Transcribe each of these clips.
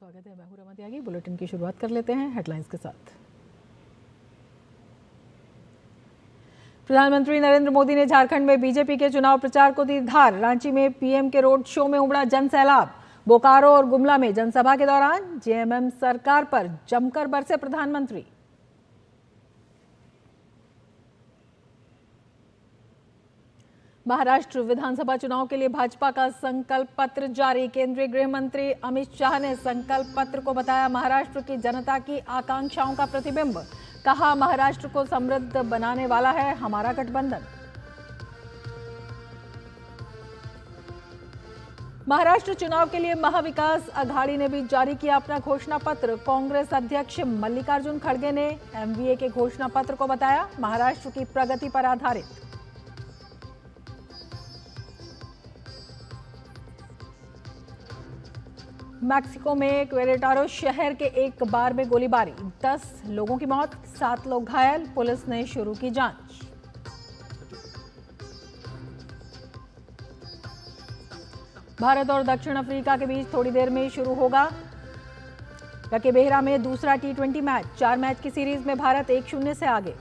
स्वागत है। मैं हूं रमा त्यागी। बुलेटिन की शुरुआत कर लेते हैं हेडलाइंस के साथ। प्रधानमंत्री नरेंद्र मोदी ने झारखंड में बीजेपी के चुनाव प्रचार को दी धार। रांची में पीएम के रोड शो में उमड़ा जन सैलाब। बोकारो और गुमला में जनसभा के दौरान जेएमएम सरकार पर जमकर बरसे प्रधानमंत्री। महाराष्ट्र विधानसभा चुनाव के लिए भाजपा का संकल्प पत्र जारी। केंद्रीय गृह मंत्री अमित शाह ने संकल्प पत्र को बताया महाराष्ट्र की जनता की आकांक्षाओं का प्रतिबिंब। कहा, महाराष्ट्र को समृद्ध बनाने वाला है हमारा गठबंधन। महाराष्ट्र चुनाव के लिए महाविकास अघाड़ी ने भी जारी किया अपना घोषणा पत्र। कांग्रेस अध्यक्ष मल्लिकार्जुन खड़गे ने एमवीए के घोषणा पत्र को बताया महाराष्ट्र की प्रगति पर आधारित। मैक्सिको में क्वेरेटारो शहर के एक बार में गोलीबारी। 10 लोगों की मौत, 7 लोग घायल। पुलिस ने शुरू की जांच। भारत और दक्षिण अफ्रीका के बीच थोड़ी देर में शुरू होगा लकेबेहरा में दूसरा T20 मैच। 4 मैच की सीरीज में भारत 1-0 से आगे।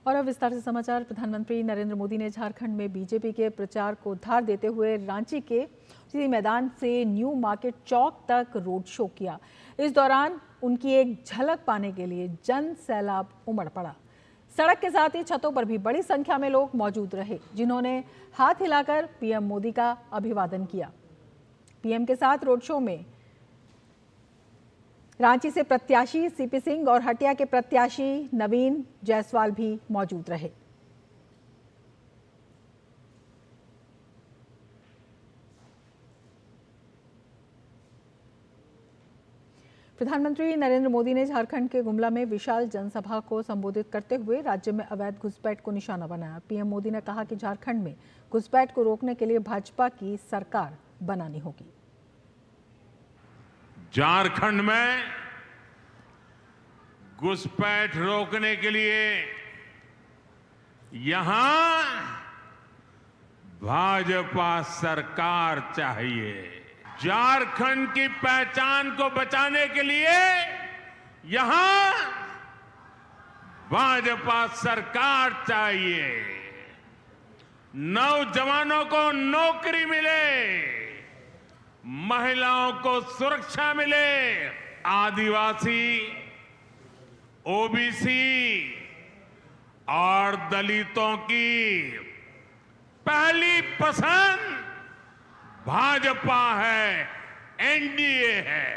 और अब विस्तार से समाचार। प्रधानमंत्री नरेंद्र मोदी ने झारखंड में बीजेपी के प्रचार को धार देते हुए रांची के उसी मैदान से न्यू मार्केट चौक तक रोड शो किया। इस दौरान उनकी एक झलक पाने के लिए जन सैलाब उमड़ पड़ा। सड़क के साथ ही छतों पर भी बड़ी संख्या में लोग मौजूद रहे, जिन्होंने हाथ हिलाकर पीएम मोदी का अभिवादन किया। पीएम के साथ रोड शो में रांची से प्रत्याशी सीपी सिंह और हटिया के प्रत्याशी नवीन जायसवाल भी मौजूद रहे। प्रधानमंत्री नरेंद्र मोदी ने झारखंड के गुमला में विशाल जनसभा को संबोधित करते हुए राज्य में अवैध घुसपैठ को निशाना बनाया। पीएम मोदी ने कहा कि झारखंड में घुसपैठ को रोकने के लिए भाजपा की सरकार बनानी होगी। झारखंड में घुसपैठ रोकने के लिए यहां भाजपा सरकार चाहिए। झारखंड की पहचान को बचाने के लिए यहां भाजपा सरकार चाहिए। नौजवानों को नौकरी मिले, महिलाओं को सुरक्षा मिले, आदिवासी, ओबीसी और दलितों की पहली पसंद भाजपा है, एनडीए है।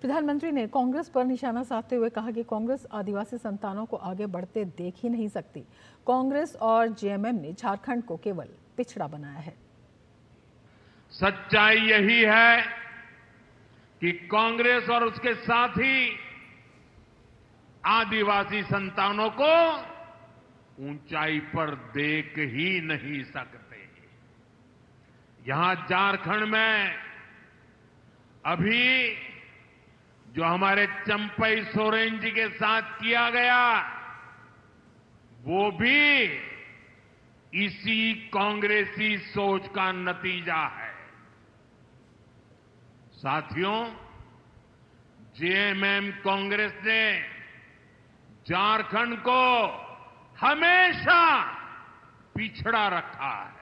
प्रधानमंत्री ने कांग्रेस पर निशाना साधते हुए कहा कि कांग्रेस आदिवासी संतानों को आगे बढ़ते देख ही नहीं सकती। कांग्रेस और जेएमएम ने झारखंड को केवल पिछड़ा बनाया है। सच्चाई यही है कि कांग्रेस और उसके साथी आदिवासी संतानों को ऊंचाई पर देख ही नहीं सकते। यहां झारखंड में अभी जो हमारे चंपई सोरेन जी के साथ किया गया, वो भी इसी कांग्रेसी सोच का नतीजा है। साथियों, जेएमएम कांग्रेस ने झारखंड को हमेशा पिछड़ा रखा है।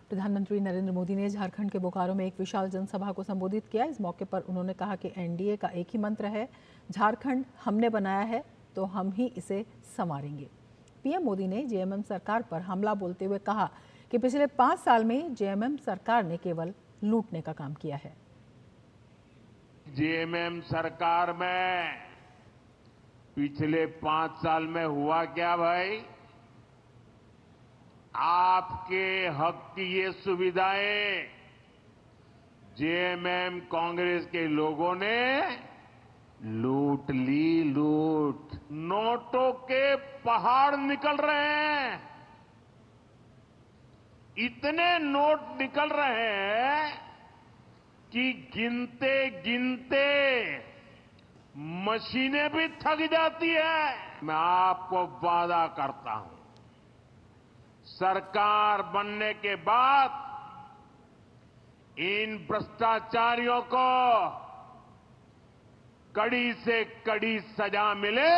प्रधानमंत्री नरेंद्र मोदी ने झारखंड के बोकारो में एक विशाल जनसभा को संबोधित किया। इस मौके पर उन्होंने कहा कि एनडीए का एक ही मंत्र है, झारखंड हमने बनाया है तो हम ही इसे संवारेंगे। पीएम मोदी ने जेएमएम सरकार पर हमला बोलते हुए कहा कि पिछले 5 साल में जेएमएम सरकार ने केवल लूटने का काम किया है। जेएमएम सरकार में पिछले 5 साल में हुआ क्या भाई? आपके हक की ये सुविधाएं जेएमएम कांग्रेस के लोगों ने लूट ली। लूट, नोटों के पहाड़ निकल रहे हैं। इतने नोट निकल रहे हैं कि गिनते गिनते मशीनें भी थक जाती है। मैं आपको वादा करता हूं, सरकार बनने के बाद इन भ्रष्टाचारियों को कड़ी से कड़ी सजा मिले,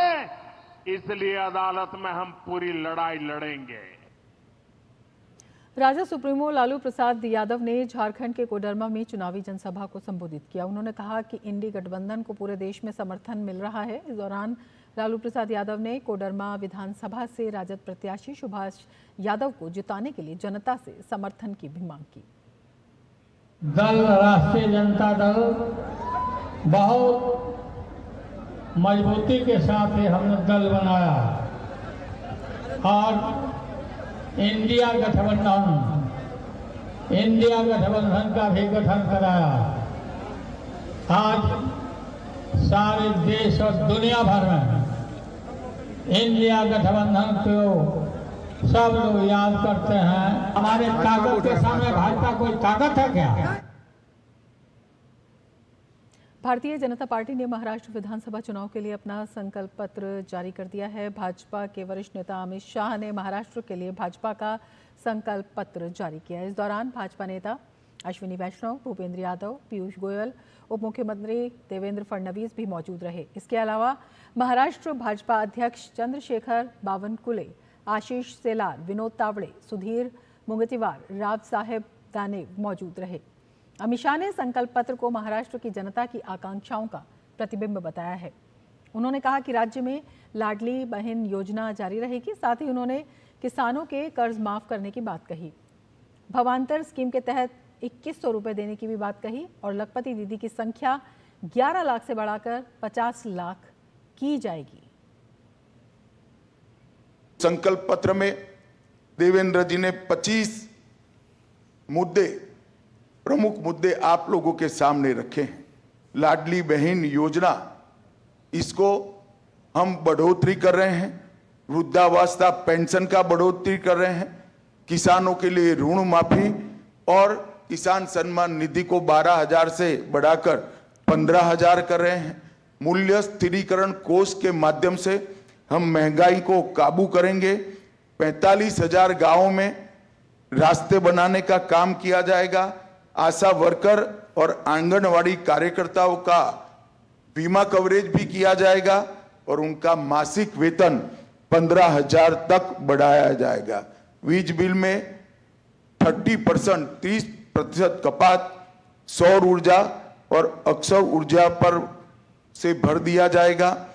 इसलिए अदालत में हम पूरी लड़ाई लड़ेंगे। राजद सुप्रीमो लालू प्रसाद यादव ने झारखंड के कोडरमा में चुनावी जनसभा को संबोधित किया। उन्होंने कहा कि इंडी गठबंधन को पूरे देश में समर्थन मिल रहा है। इस दौरान लालू प्रसाद यादव ने कोडरमा विधानसभा से राजद प्रत्याशी सुभाष यादव को जिताने के लिए जनता से समर्थन की भी मांग की। दल राष्ट्रीय जनता दल बहुत मजबूती के साथ ही हमने दल बनाया और इंडिया गठबंधन का भी गठन कराया। आज सारे देश और दुनिया भर में इंडिया गठबंधन को सब लोग याद करते हैं। हमारे ताकत के सामने भाजपा कोई ताकत है क्या? भारतीय जनता पार्टी ने महाराष्ट्र विधानसभा चुनाव के लिए अपना संकल्प पत्र जारी कर दिया है। भाजपा के वरिष्ठ नेता अमित शाह ने महाराष्ट्र के लिए भाजपा का संकल्प पत्र जारी किया। इस दौरान भाजपा नेता अश्विनी वैष्णव, भूपेंद्र यादव, पीयूष गोयल, उप मुख्यमंत्री देवेंद्र फडणवीस भी मौजूद रहे। इसके अलावा महाराष्ट्र भाजपा अध्यक्ष चंद्रशेखर बावनकुले, आशीष सेलार, विनोद तावड़े, सुधीर मुंगतीवार, राव साहेब दाने मौजूद रहे। अमित शाह ने संकल्प पत्र को महाराष्ट्र की जनता की आकांक्षाओं का प्रतिबिंब बताया है। उन्होंने कहा कि राज्य में लाडली बहन योजना जारी रहेगी। साथ ही उन्होंने किसानों के कर्ज माफ करने की बात कही। भवांतर स्कीम के तहत 2100 रुपए देने की भी बात कही और लखपति दीदी की संख्या 11 लाख से बढ़ाकर 50 लाख की जाएगी। संकल्प पत्र में देवेंद्र जी ने 25 प्रमुख मुद्दे आप लोगों के सामने रखे हैं। लाडली बहन योजना, इसको हम बढ़ोतरी कर रहे हैं। वृद्धावस्था पेंशन का बढ़ोतरी कर रहे हैं। किसानों के लिए ऋण माफी और किसान सम्मान निधि को 12,000 से बढ़ाकर 15,000 कर रहे हैं। मूल्य स्थिरीकरण कोष के माध्यम से हम महंगाई को काबू करेंगे। 45,000 गांवों में रास्ते बनाने का काम किया जाएगा। आशा वर्कर और आंगनवाड़ी कार्यकर्ताओं का बीमा कवरेज भी किया जाएगा और उनका मासिक वेतन 15,000 तक बढ़ाया जाएगा। वीज बिल में 30% कपात सौर ऊर्जा और अक्षय ऊर्जा पर से भर दिया जाएगा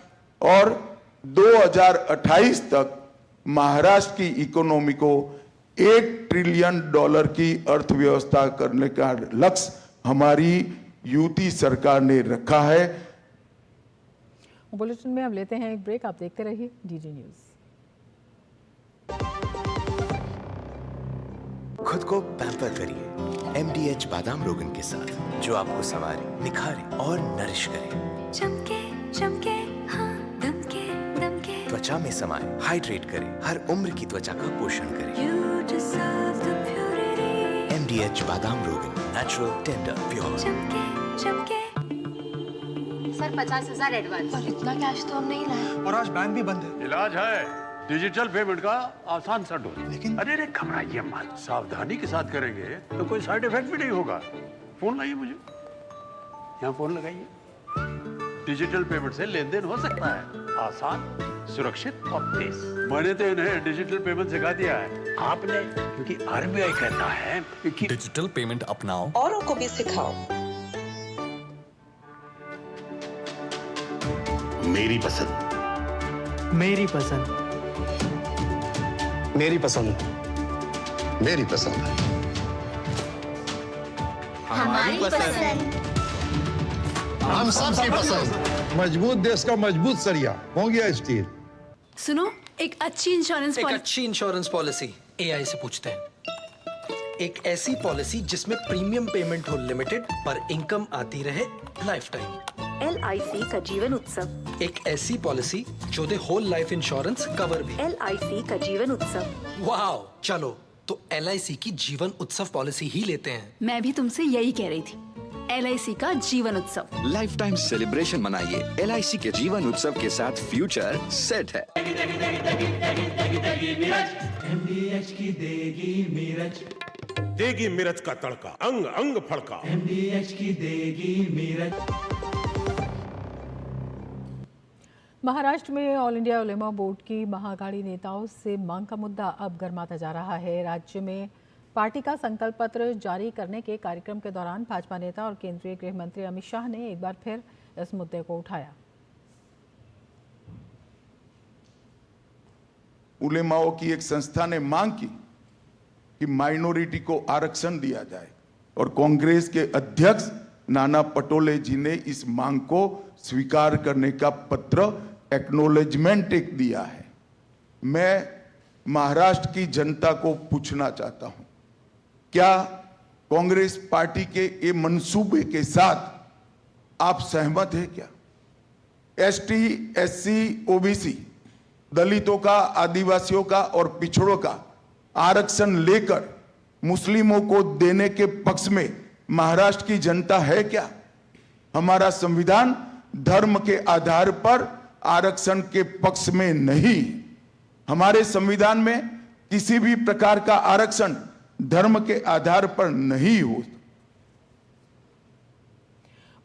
और 2028 तक महाराष्ट्र की इकोनॉमी को $1 ट्रिलियन की अर्थव्यवस्था करने का लक्ष्य हमारी यूपी सरकार ने रखा है। बुलेटिन में अब लेते हैं एक ब्रेक। आप देखते रहिए डीडी न्यूज। खुद को पैम्पर करिए MDH बादाम रोगन के साथ, जो आपको संवारे, निखारे और नरिश करे। चमके चमके हाँ, दमके दमके त्वचा में समाये, हाइड्रेट करे, हर उम्र की त्वचा का पोषण करे। MDH बादाम रोगन, नेचुरल, टेंडर, प्योर। चमके चमके। Sir 50,000 advance. पर इतना कैश तो हम नहीं लाए। और आज बैंक भी बंद है। इलाज है डिजिटल पेमेंट का आसान सा ढूंढ। लेकिन अरे घबराइए मत, सावधानी के साथ करेंगे तो कोई साइड इफेक्ट भी नहीं होगा। फोन लाइए मुझे, यहाँ फोन लगाइए। डिजिटल पेमेंट से लेन देन हो सकता है, आसान, सुरक्षित और तेज। मैंने तो इन्हें डिजिटल पेमेंट सिखा दिया है, आपने, क्योंकि RBI कहता है कि डिजिटल पेमेंट अपनाओ, औरों को भी सिखाओ। मेरी पसंद, मेरी पसंद, मेरी पसंद, मेरी पसंद, हमारी पसंद, हम सबकी पसंद। मजबूत देश का मजबूत सरिया हो गया स्टील। सुनो, एक अच्छी इंश्योरेंस पॉलिसी AI से पूछते हैं। एक ऐसी पॉलिसी जिसमें प्रीमियम पेमेंट हो लिमिटेड पर इनकम आती रहे लाइफ टाइम। LIC का जीवन उत्सव। एक ऐसी पॉलिसी जो दे होल लाइफ इंश्योरेंस कवर भी। LIC का जीवन उत्सव। वाओ, चलो तो LIC की जीवन उत्सव पॉलिसी ही लेते हैं। मैं भी तुमसे यही कह रही थी। LIC का जीवन उत्सव। लाइफ टाइम सेलिब्रेशन मनाइए। LIC के जीवन उत्सव के साथ फ्यूचर सेट है। MDH की देगी मिर्च, देगी मिर्च का तड़का, अंग अंग फड़का। MDH की देगी मिर्च। महाराष्ट्र में ऑल इंडिया उलेमा बोर्ड की महाअघाड़ी नेताओं से मांग का मुद्दा अब गर्माता जा रहा है। राज्य में पार्टी का संकल्प पत्र जारी करने के कार्यक्रम के दौरान भाजपा नेता और केंद्रीय गृह मंत्री अमित शाह ने एक बार फिर इस मुद्दे को उठाया। उलेमाओं की एक संस्था ने मांग की कि माइनॉरिटी को आरक्षण दिया जाए और कांग्रेस के अध्यक्ष नाना पटोले जी ने इस मांग को स्वीकार करने का पत्र एक्नॉलेजमेंट एक दिया है। मैं महाराष्ट्र की जनता को पूछना चाहता हूं, क्या कांग्रेस पार्टी के ये मंसूबे के साथ आप सहमत हैं क्या? एसटी, एससी, ओबीसी, दलितों का, आदिवासियों का और पिछड़ों का आरक्षण लेकर मुस्लिमों को देने के पक्ष में महाराष्ट्र की जनता है क्या? हमारा संविधान धर्म के आधार पर आरक्षण के पक्ष में नहीं। हमारे संविधान में किसी भी प्रकार का आरक्षण धर्म के आधार पर नहीं हो।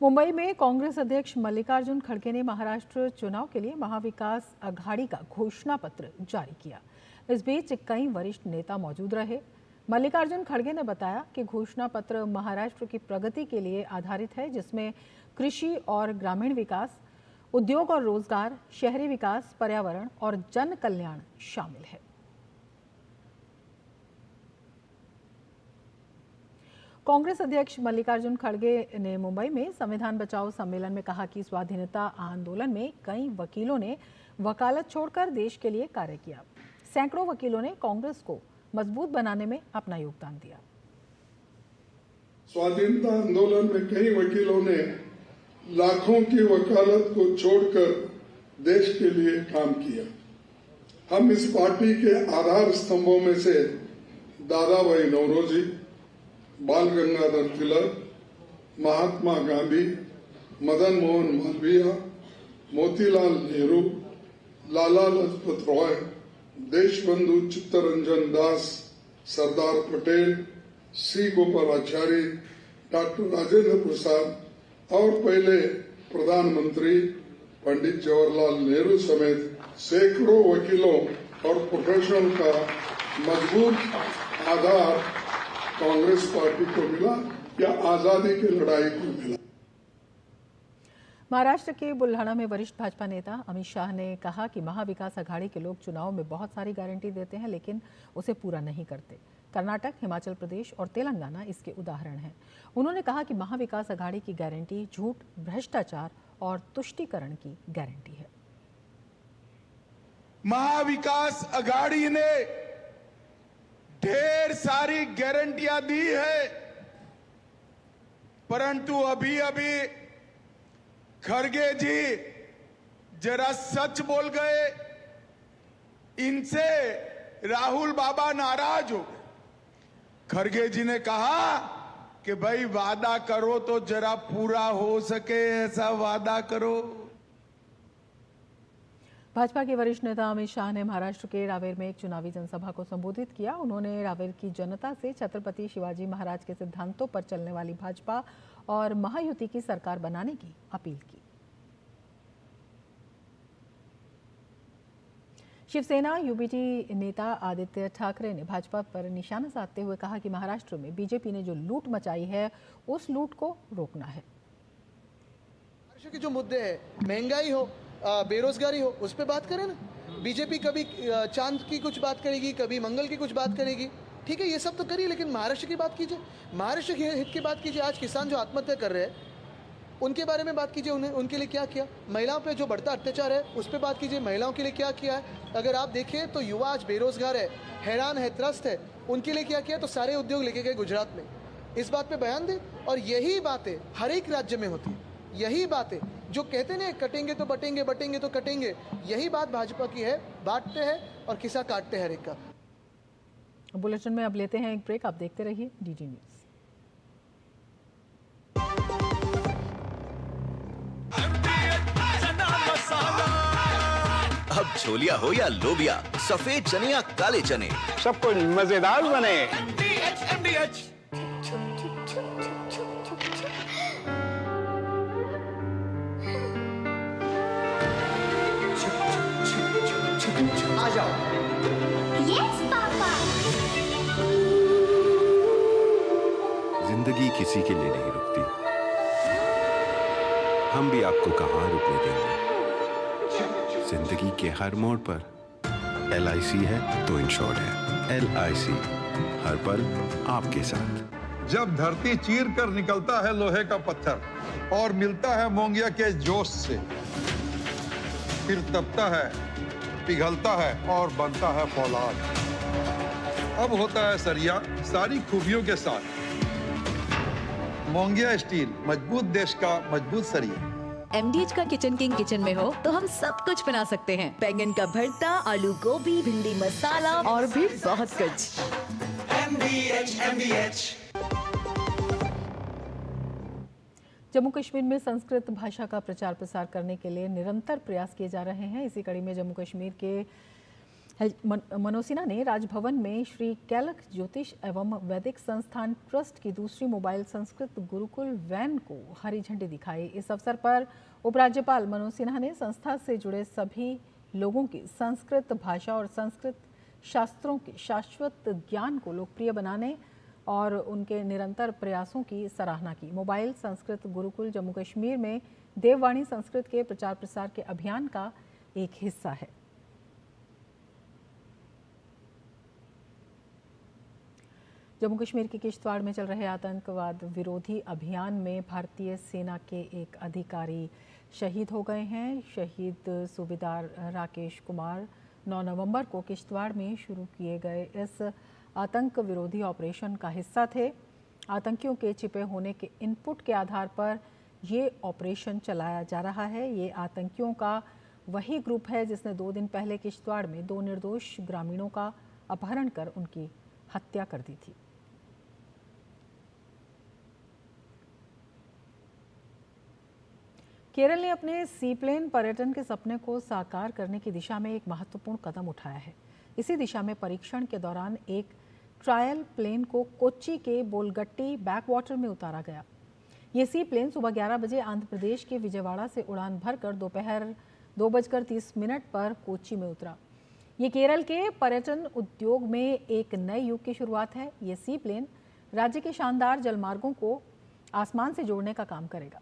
मुंबई में कांग्रेस अध्यक्ष मल्लिकार्जुन खड़गे ने महाराष्ट्र चुनाव के लिए महाविकास अघाड़ी का घोषणा पत्र जारी किया। इस बीच कई वरिष्ठ नेता मौजूद रहे। मल्लिकार्जुन खड़गे ने बताया कि घोषणा पत्र महाराष्ट्र की प्रगति के लिए आधारित है, जिसमें कृषि और ग्रामीण विकास, उद्योग और रोजगार, शहरी विकास, पर्यावरण और जन कल्याण शामिल है। कांग्रेस अध्यक्ष मल्लिकार्जुन खड़गे ने मुंबई में संविधान बचाओ सम्मेलन में कहा कि स्वाधीनता आंदोलन में कई वकीलों ने वकालत छोड़कर देश के लिए कार्य किया। सैकड़ों वकीलों ने कांग्रेस को मजबूत बनाने में अपना योगदान दिया। स्वाधीनता आंदोलन में कई वकीलों ने लाखों की वकालत को छोड़कर देश के लिए काम किया। हम इस पार्टी के आधार स्तंभों में से दादा भाई नौरोजी, बाल गंगाधर तिलक, महात्मा गांधी, मदन मोहन मालवीय, मोतीलाल नेहरू, लाला लजपत रॉय, देशबंधु चित्तरंजन दास, सरदार पटेल, सी गोपालाचारी, डॉक्टर राजेंद्र प्रसाद और पहले प्रधानमंत्री पंडित जवाहरलाल नेहरू समेत सैकड़ों वकीलों और प्रोफेशनल का मजबूत आधार कांग्रेस पार्टी को मिला या आजादी की लड़ाई को मिला। महाराष्ट्र के बुल्ढाणा में वरिष्ठ भाजपा नेता अमित शाह ने कहा कि महाविकास अघाड़ी के लोग चुनाव में बहुत सारी गारंटी देते हैं, लेकिन उसे पूरा नहीं करते। कर्नाटक, हिमाचल प्रदेश और तेलंगाना इसके उदाहरण हैं। उन्होंने कहा कि महाविकास अघाड़ी की गारंटी झूठ, भ्रष्टाचार और तुष्टीकरण की गारंटी है। महाविकास अघाड़ी ने ढेर सारी गारंटियां दी है, परंतु अभी अभी खड़गे जी जरा सच बोल गए। इनसे राहुल बाबा नाराज हो गए। खड़गे जी ने कहा कि भाई वादा करो तो जरा पूरा हो सके ऐसा वादा करो। भाजपा के वरिष्ठ नेता अमित शाह ने महाराष्ट्र के रावेर में एक चुनावी जनसभा को संबोधित किया। उन्होंने रावेर की जनता से छत्रपति शिवाजी महाराज के सिद्धांतों पर चलने वाली भाजपा और महायुति की सरकार बनाने की अपील की। शिवसेना यूबीटी नेता आदित्य ठाकरे ने भाजपा पर निशाना साधते हुए कहा कि महाराष्ट्र में बीजेपी ने जो लूट मचाई है, उस लूट को रोकना है। महाराष्ट्र के जो मुद्दे हैं, महंगाई हो, बेरोजगारी हो, उस पर बात करें ना। बीजेपी कभी चांद की कुछ बात करेगी, कभी मंगल की कुछ बात करेगी, ठीक है, ये सब तो करिए, लेकिन महाराष्ट्र की बात कीजिए, महाराष्ट्र के हित की बात कीजिए। आज किसान जो आत्महत्या कर रहे हैं उनके बारे में बात कीजिए, उन्हें उनके लिए क्या किया। महिलाओं पे जो बढ़ता अत्याचार है उस पर बात कीजिए, महिलाओं के लिए क्या किया है। अगर आप देखें तो युवा आज बेरोजगार है, हैरान है, त्रस्त है, उनके लिए क्या किया। तो सारे उद्योग लेके गए गुजरात में, इस बात पे बयान दे। और यही बातें हर एक राज्य में होती है, यही बातें जो कहते हैं कटेंगे तो बटेंगे, बटेंगे तो कटेंगे, यही बात भाजपा की है। बांटते हैं और किस्सा काटते हैं हर एक का। बुलेटिन में अब लेते हैं एक ब्रेक। आप देखते रहिए डीडी न्यूज। अब अब छोलिया हो या लोबिया, सफेद चने या काले चने, सब कुछ मजेदार बने। MDH आ जाओ। Yes papa. जिंदगी किसी के लिए नहीं रुकती, हम भी आपको कहां रुकने देंगे। जिंदगी के हर मोड़ पर LIC है तो इंश्योर्ड है। LIC हर पल आपके साथ। जब धरती चीर कर निकलता है लोहे का पत्थर और मिलता है मोंगिया के जोश से, फिर तपता है, पिघलता है और बनता है फौलाद। अब होता है सरिया सारी खूबियों के साथ। मोंगिया स्टील, मजबूत देश का मजबूत सरिया। MDH का किचन किंग किचन में हो तो हम सब कुछ बना सकते हैं। बैंगन का भरता, आलू गोभी, भिंडी मसाला और भी बहुत कुछ। MDH जम्मू कश्मीर में संस्कृत भाषा का प्रचार प्रसार करने के लिए निरंतर प्रयास किए जा रहे हैं। इसी कड़ी में जम्मू कश्मीर के मनोसिना ने राजभवन में श्री कैलक ज्योतिष एवं वैदिक संस्थान ट्रस्ट की दूसरी मोबाइल संस्कृत गुरुकुल वैन को हरी झंडी दिखाई। इस अवसर पर उपराज्यपाल मनोज सिन्हा ने संस्था से जुड़े सभी लोगों की संस्कृत भाषा और संस्कृत शास्त्रों के शाश्वत ज्ञान को लोकप्रिय बनाने और उनके निरंतर प्रयासों की सराहना की। मोबाइल संस्कृत गुरुकुल जम्मू कश्मीर में देववाणी संस्कृत के प्रचार प्रसार के अभियान का एक हिस्सा है। जम्मू कश्मीर के किश्तवाड़ में चल रहे आतंकवाद विरोधी अभियान में भारतीय सेना के एक अधिकारी शहीद हो गए हैं। शहीद सूबेदार राकेश कुमार 9 नवंबर को किश्तवाड़ में शुरू किए गए इस आतंक विरोधी ऑपरेशन का हिस्सा थे। आतंकियों के छिपे होने के इनपुट के आधार पर ये ऑपरेशन चलाया जा रहा है। ये आतंकियों का वही ग्रुप है जिसने 2 दिन पहले किश्तवाड़ में 2 निर्दोष ग्रामीणों का अपहरण कर उनकी हत्या कर दी थी। केरल ने अपने सीप्लेन पर्यटन के सपने को साकार करने की दिशा में एक महत्वपूर्ण कदम उठाया है। इसी दिशा में परीक्षण के दौरान एक ट्रायल प्लेन को कोच्चि के बोलगट्टी बैकवाटर में उतारा गया। ये सीप्लेन सुबह 11 बजे आंध्र प्रदेश के विजयवाड़ा से उड़ान भरकर दोपहर 2:30 पर कोच्चि में उतरा। ये केरल के पर्यटन उद्योग में एक नए युग की शुरुआत है। ये सीप्लेन राज्य के शानदार जलमार्गों को आसमान से जोड़ने का काम करेगा।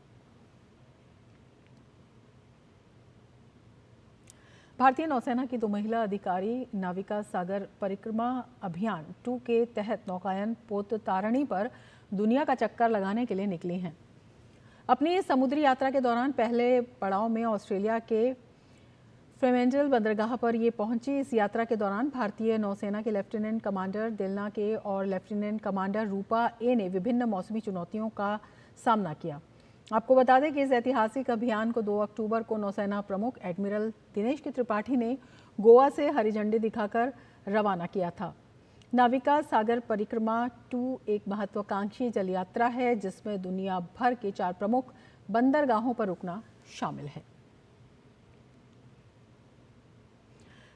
भारतीय नौसेना की 2 महिला अधिकारी नाविका सागर परिक्रमा अभियान 2 के तहत नौकायन पोत तारणी पर दुनिया का चक्कर लगाने के लिए निकली हैं। अपनी समुद्री यात्रा के दौरान पहले पड़ाव में ऑस्ट्रेलिया के फ्रीमैंटल बंदरगाह पर ये पहुंची। इस यात्रा के दौरान भारतीय नौसेना के लेफ्टिनेंट कमांडर दिलना के और लेफ्टिनेंट कमांडर रूपा ए ने विभिन्न मौसमी चुनौतियों का सामना किया। आपको बता दें कि इस ऐतिहासिक अभियान को 2 अक्टूबर को नौसेना प्रमुख एडमिरल दिनेश के त्रिपाठी ने गोवा से हरी झंडी दिखाकर रवाना किया था। नाविका सागर परिक्रमा 2 एक महत्वाकांक्षी जल यात्रा है जिसमें दुनिया भर के 4 प्रमुख बंदरगाहों पर रुकना शामिल है।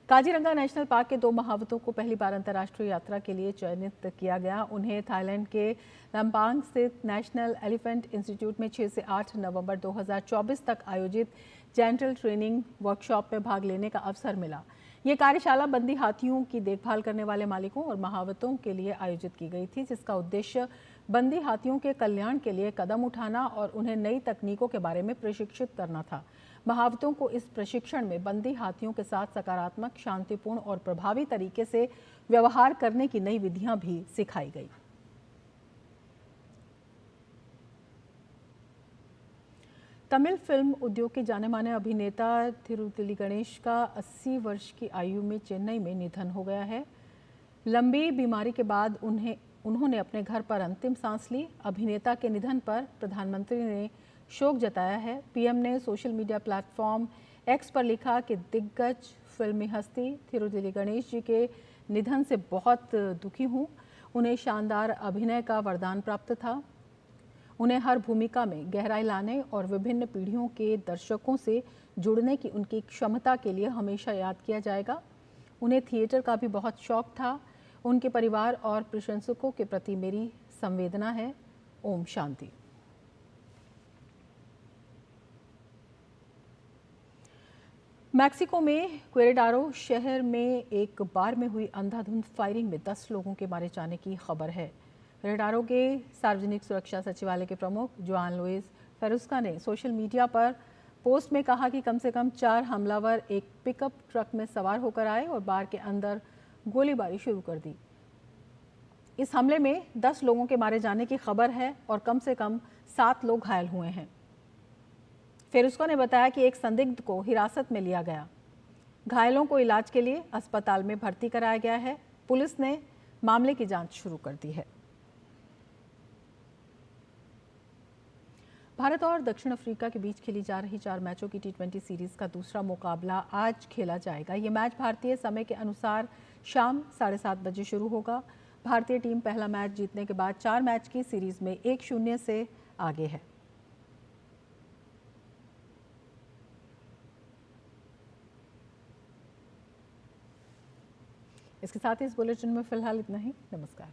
काजीरंगा नेशनल पार्क के 2 महावतों को पहली बार अंतर्राष्ट्रीय यात्रा के लिए चयनित किया गया। उन्हें थाईलैंड के लंपांग स्थित नेशनल एलिफेंट इंस्टीट्यूट में 6 से 8 नवंबर 2024 तक आयोजित जेंटल ट्रेनिंग वर्कशॉप में भाग लेने का अवसर मिला। ये कार्यशाला बंदी हाथियों की देखभाल करने वाले मालिकों और महावतों के लिए आयोजित की गई थी, जिसका उद्देश्य बंदी हाथियों के कल्याण के लिए कदम उठाना और उन्हें नई तकनीकों के बारे में प्रशिक्षित करना था। महावतों को इस प्रशिक्षण में बंदी हाथियों के साथ सकारात्मक, शांतिपूर्ण और प्रभावी तरीके से व्यवहार करने की नई विधियां भी सिखाई गई। तमिल फिल्म उद्योग के जाने माने अभिनेता थिरुतिली गणेश का 80 वर्ष की आयु में चेन्नई में निधन हो गया है। लंबी बीमारी के बाद उन्होंने अपने घर पर अंतिम सांस ली। अभिनेता के निधन पर प्रधानमंत्री ने शोक जताया है। पीएम ने सोशल मीडिया प्लेटफॉर्म एक्स पर लिखा कि दिग्गज फिल्मी हस्ती थिरुतिली गणेश जी के निधन से बहुत दुखी हूँ। उन्हें शानदार अभिनय का वरदान प्राप्त था। उन्हें हर भूमिका में गहराई लाने और विभिन्न पीढ़ियों के दर्शकों से जुड़ने की उनकी क्षमता के लिए हमेशा याद किया जाएगा। उन्हें थिएटर का भी बहुत शौक था। उनके परिवार और प्रशंसकों के प्रति मेरी संवेदना है। ओम शांति। मैक्सिको में क्वेरेडारो शहर में एक बार में हुई अंधाधुंध फायरिंग में 10 लोगों के मारे जाने की खबर है। क्वेरेडारो के सार्वजनिक सुरक्षा सचिवालय के प्रमुख जुआन लुइस फेरुस्का ने सोशल मीडिया पर पोस्ट में कहा कि कम से कम 4 हमलावर एक पिकअप ट्रक में सवार होकर आए और बार के अंदर गोलीबारी शुरू कर दी। इस हमले में 10 लोगों के मारे जाने की खबर है और कम से कम 7 लोग घायल हुए हैं। फेरुस्का ने बताया कि एक संदिग्ध को हिरासत में लिया गया। घायलों को इलाज के लिए अस्पताल में भर्ती कराया गया है। पुलिस ने मामले की जांच शुरू कर दी है। भारत और दक्षिण अफ्रीका के बीच खेली जा रही 4 मैचों की T20 सीरीज का दूसरा मुकाबला आज खेला जाएगा। ये मैच भारतीय समय के अनुसार शाम 7:30 बजे शुरू होगा। भारतीय टीम पहला मैच जीतने के बाद 4 मैच की सीरीज में 1-0 से आगे है। इसके साथ ही इस बुलेटिन में फिलहाल इतना ही। नमस्कार।